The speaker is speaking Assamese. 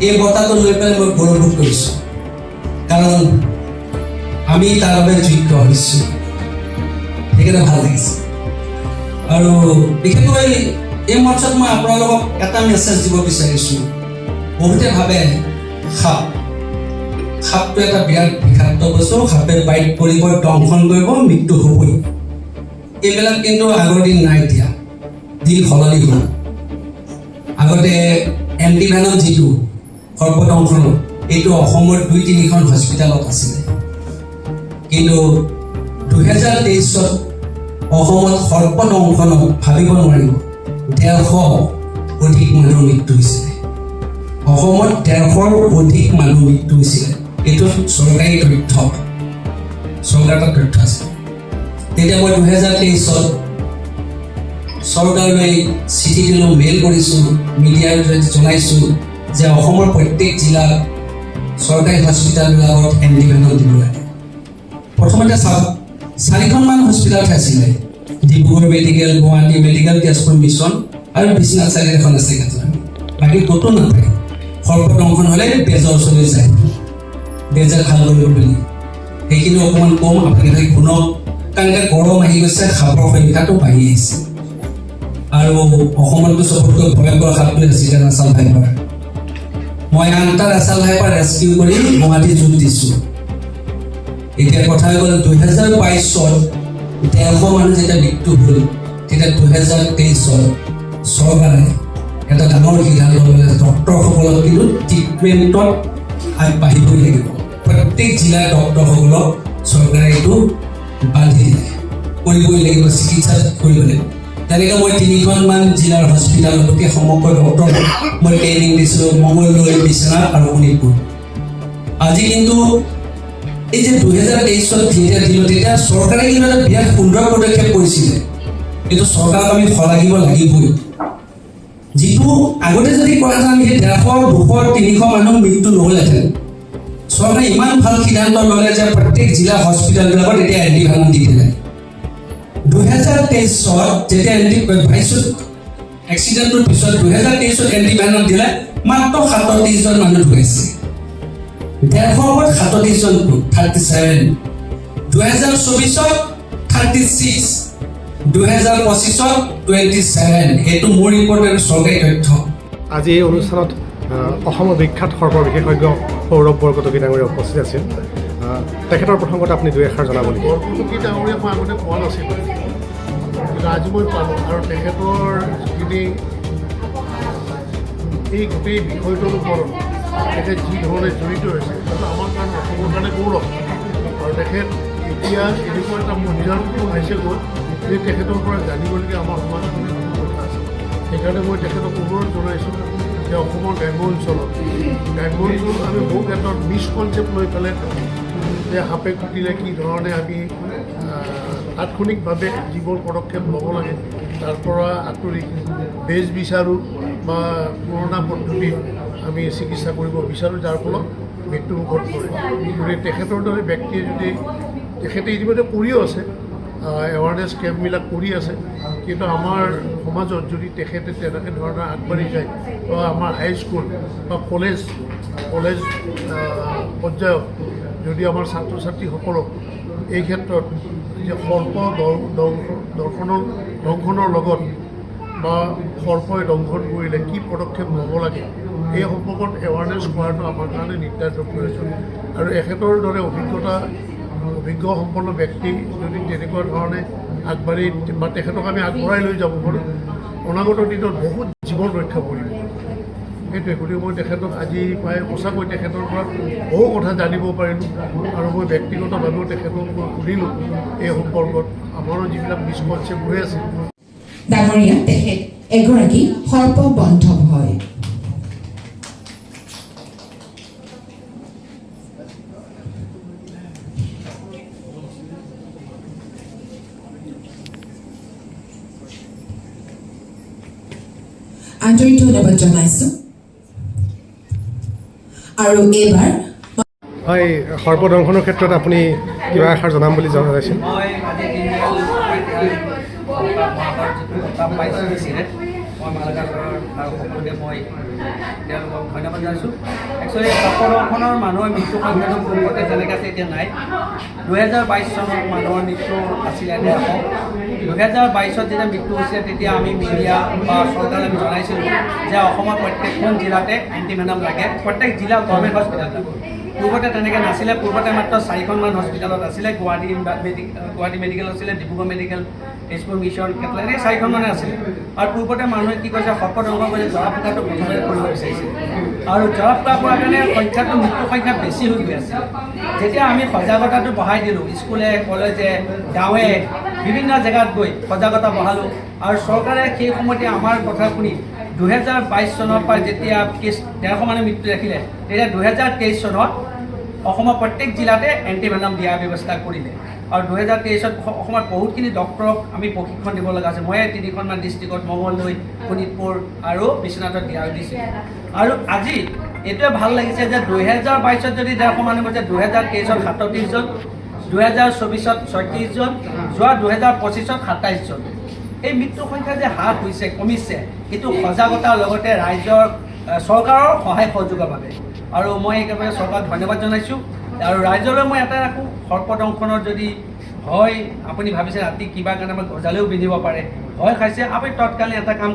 এই বঁটাটো লৈ পেলাই মই গৌৰৱবোধ কৰিছোঁ, কাৰণ আমি তাৰ বাবে যোগ্য হৈছোঁ, সেইকাৰণে ভাল লাগিছে। আৰু বিশেষকৈ এই মঞ্চত মই আপোনালোকক এটা মেছেজ দিব বিচাৰিছোঁ। বহুতে ভাবে সাপটো এটা বিৰাট বিষাক্ত বস্তু, সাপে বাইট পৰিব, দংশন কৰিব, মৃত্যু হ'বই। এইবিলাক কিন্তু আগৰ দিন নাই, এতিয়া দিন সলনি হ'ল। আগতে এণ্টিভেনম যিটো সৰ্পদংশন, এইটো অসমৰ 2-3খন হস্পিটেলত আছিলে, কিন্তু 2023 অসমত সৰ্পদংশনত ভাবিব নোৱাৰিব 150 অধিক মানুহৰ মৃত্যু হৈছিলে। অসমত 150 অধিক মানুহ মৃত্যু হৈছিলে। এইটো চৰকাৰী তথ্য, চৰকাৰৰ তথ্য আছে। তেতিয়া মই 2023 চৰকাৰলৈ চিঠি দিলোঁ, মেইল কৰিছোঁ, মিডিয়াৰ জৰিয়তে জনাইছোঁ যে অসমৰ প্ৰত্যেক জিলাত চৰকাৰী হস্পিটেলবিলাকত এণ্টিভেনম দিব লাগে। প্ৰথমতে 4খনমান হস্পিটেলত আছিলে, Dibrugarh medical, Guwahati medical, Tezpur mission আৰু বিশ্বনাথ চাৰিআলি এখন আছে কেইটামান, বাকী ক'তো নাপায়। সৰ্পদংশন হ'লে বেজৰ ওচৰলৈ যায়, বেজে ভাল কৰিব বুলি। সেইখিনি অকণমান কম, আপোনালোকে শুনক, কাৰণ এতিয়া গৰম আহি গৈছে, সাপৰ সংখ্যাটো বাঢ়ি আহিছে। আৰু অসমতো চবতকৈ ভয়ংকৰ সাপটো আছিলে ৰাছাল ভাইপাৰ। মই 8টা ৰাছাল ভাইপাৰ ৰেস্কিউ কৰি গুৱাহাটীত যোগ দিছোঁ। এতিয়া কথা হৈ গ'ল 2022 150 মানুহ যেতিয়া মৃত্যু হ'ল, তেতিয়া 2023 চৰকাৰে এটা ডাঙৰ সিদ্ধান্ত ল'লে, ডক্টৰসকলক কিন্তু ট্ৰিটমেণ্টত আগবাঢ়িবই লাগিব। প্ৰত্যেক জিলাৰ ডক্টৰসকলক চৰকাৰে এইটো বান্ধি দিলে, কৰিবই লাগিব, চিকিৎসা কৰিব লাগিব। তেনেকৈ মই 3খনমান জিলাৰ হস্পিটেলত সমগ্ৰ ডক্টৰক মই ট্ৰেইনিং দিছিলোঁ, মঙলদৈ, বিশ্বনাথ আৰু শোণিতপুৰ। আজি কিন্তু এই যে 2023 যেতিয়া দিলোঁ, তেতিয়া চৰকাৰে কিন্তু এটা বিৰাট সুন্দৰ পদক্ষেপ কৰিছিলে। কিন্তু চৰকাৰক আমি শলাগিব লাগিবই। যিটো আগতে যদি কোৱা যায় আমি 150, 200, 300 মানুহ মৃত্যু নহ'লহেঁতেন, চৰকাৰে ইমান ভাল সিদ্ধান্ত ল'লে যে প্ৰত্যেক জিলা হস্পিটেলবিলাকত এতিয়া এণ্টিভেনম দি দিলে। 2023 যেতিয়া এক্সিডেণ্টৰ পিছত 2023 এণ্টিভেনম দিলে, মাত্ৰ 37জন মানুহ ঢুকাইছে। 150 37জন 37, 2024 36, 2025 27। এইটো মোৰ ৰিপৰ্টেড চৰকাৰী তথ্য। আজি এই অনুষ্ঠানত অসমৰ বিখ্যাত সৰ্প বিশেষজ্ঞ সৌৰভ বৰকটকী ডাঙৰীয়া উপস্থিত আছিল। তেখেতৰ প্ৰসংগত আপুনি 2 এষাৰ জনাব নেকি? বৰকটকী ডাঙৰীয়া মই আগতে পোৱা নাছিলোঁ, কিন্তু আজি মই পালোঁ। আৰু তেখেতৰ যিখিনি এই গোটেই বিষয়টোৰ ওপৰত তেখেত যি ধৰণে জড়িত হৈছে, সেইটো আমাৰ কাৰণে অসমৰ কাৰণে গৌৰৱ। আৰু তেখেত এতিয়া এনেকুৱা এটা মহিলাৰ আহিছে গ'ল যে তেখেতৰ পৰা জানিবলগীয়া আমাৰ সমাজখনে বহুত কথা আছে। সেইকাৰণে মই তেখেতক অনুৰোধ জনাইছোঁ যে অসমৰ গ্ৰাম্য অঞ্চল আমি বহু ক্ষেত্ৰত মিছকনচেপ্ট লৈ পেলাই যে সাপে খুটিলে কি ধৰণে আমি তাৎক্ষণিকভাৱে যিবোৰ পদক্ষেপ ল'ব লাগে তাৰ পৰা আঁতৰি বেজ বিচাৰোঁ বা পুৰণা পদ্ধতিত আমি চিকিৎসা কৰিব বিচাৰোঁ, যাৰ ফলত মৃত্যুমুখত পৰে। গতিকে তেখেতৰ দৰে ব্যক্তিয়ে যদি তেখেতে ইতিমধ্যে কৰিও আছে, এৱাৰনেছ কেম্পবিলাক কৰি আছে, কিন্তু আমাৰ সমাজত যদি তেখেতে তেনেকৈ ধৰণৰ আগবাঢ়ি যায়, বা আমাৰ হাইস্কুল বা কলেজ পৰ্যায়ত যদি আমাৰ ছাত্ৰ ছাত্ৰীসকলক এই ক্ষেত্ৰত যে সৰ্প দংশনৰ লগত বা সৰ্পই দংশন কৰিলে কি পদক্ষেপ ল'ব লাগে, এই সম্পৰ্কত এৱাৰনেছ কৰাটো আমাৰ কাৰণে নিতান্ত প্ৰয়োজন। আৰু এখেতৰ দৰে অভিজ্ঞ সম্পন্ন ব্যক্তি যদি তেনেকুৱা ধৰণে আগবাঢ়ি বা তেখেতক আমি আগবঢ়াই লৈ যাব পাৰোঁ, অনাগত দিনত বহুত জীৱন ৰক্ষা কৰিব। সেইটোৱে। গতিকে মই তেখেতক আজি পাই সঁচাকৈ তেখেতৰ পৰা বহু কথা জানিব পাৰিলোঁ। আৰু মই ব্যক্তিগতভাৱেও তেখেতক মই সুধিলোঁ এই সম্পৰ্কত আমাৰো যিবিলাক মিছকনচেপ্ট হৈ আছে। ডাঙৰীয়া তেখেত এগৰাকী সৰ্প বন্ধৱ হয়। আন্তৰিক ধন্যবাদ জনাইছোঁ। আৰু এইবাৰ হয়, সৰ্পদংশনৰ ক্ষেত্ৰত আপুনি কিবা এষাৰ জনাম বুলি জনাইছিল। মই আজি যিটো পাইছোঁ মই মালাগাছৰ আৰু সকলোকে মই তেওঁলোকক ধন্যবাদ জনাইছোঁ। একচুৱেলি সৰ্পদংশনৰ মানুহৰ মৃত্যু সংখ্যাটো পূৰ্বতে যেনেকৈ আছে এতিয়া নাই। 2022 চনত মানুহৰ মৃত্যু আছিলে 150। 2022 যেতিয়া মৃত্যু হৈছিলে তেতিয়া আমি মিডিয়া বা চৰকাৰে আমি জনাইছিলোঁ যে অসমৰ প্ৰত্যেকখন জিলাতে এণ্টিভেনম লাগে, প্ৰত্যেক জিলা গভৰ্ণমেণ্ট হস্পিটেল লাগে। পূৰ্বতে তেনেকৈ নাছিলে। পূৰ্বতে মাত্ৰ 4খনমান হস্পিটেলত আছিলে। গুৱাহাটী মেডিকেল আছিলে, ডিব্ৰুগড় মেডিকেল, তেজপুৰ মিছন, কেটলা, এনেকৈ 4খনমানে আছিলে। আৰু পূৰ্বতে মানুহে কি কৈছে সৰ্পদংশ কৰি জৰা ফুকাটো প্ৰথমে কৰিব বিচাৰিছিলে আৰু জৰা ফুকা কৰাৰ কাৰণে সংখ্যাটো মৃত্যুৰ সংখ্যা বেছি হৈ গৈ আছে। যেতিয়া আমি সজাগতাটো বঢ়াই দিলোঁ, স্কুলে কলেজে গাঁৱে বিভিন্ন জেগাত গৈ সজাগতা বঢ়ালোঁ আৰু চৰকাৰে সেই সময়তে আমাৰ কথা শুনি 2022 চনৰ পৰা যেতিয়া কেছ 150 মানুহ মৃত্যু ৰাখিলে, তেতিয়া 2023 চনত অসমৰ প্ৰত্যেক জিলাতে এণ্টিভেনম দিয়াৰ ব্যৱস্থা কৰিলে। আৰু 2023 অসমত বহুতখিনি ডক্টৰক আমি প্ৰশিক্ষণ দিব লগা আছে। মই 3খনমান ডিষ্ট্ৰিক্টত মঙলদৈ, শোণিতপুৰ আৰু বিশ্বনাথত দিছোঁ। আৰু আজি এইটোৱে ভাল লাগিছে যে 2022 যদি 150 মানুহ গৈছে, 2023 37 জন, 2024 36 জন, যোৱা 2025 27 জন। এই মৃত্যুৰ সংখ্যা যে হ্ৰাস হৈছে, কমিছে, এইটো সজাগতাৰ লগতে ৰাইজৰ চৰকাৰৰ সহায় সহযোগৰ বাবে। আৰু মই একেবাৰে চৰকাৰক ধন্যবাদ জনাইছোঁ। আৰু ৰাইজলৈ মই এটা ৰাখোঁ, সৰ্পদংশনৰ যদি ভয় আপুনি ভাবিছে ৰাতি কিবা কাৰণে আমাক গজালেও বিন্ধিব পাৰে, ভয় খাইছে, আপুনি তৎকালীন এটা কাম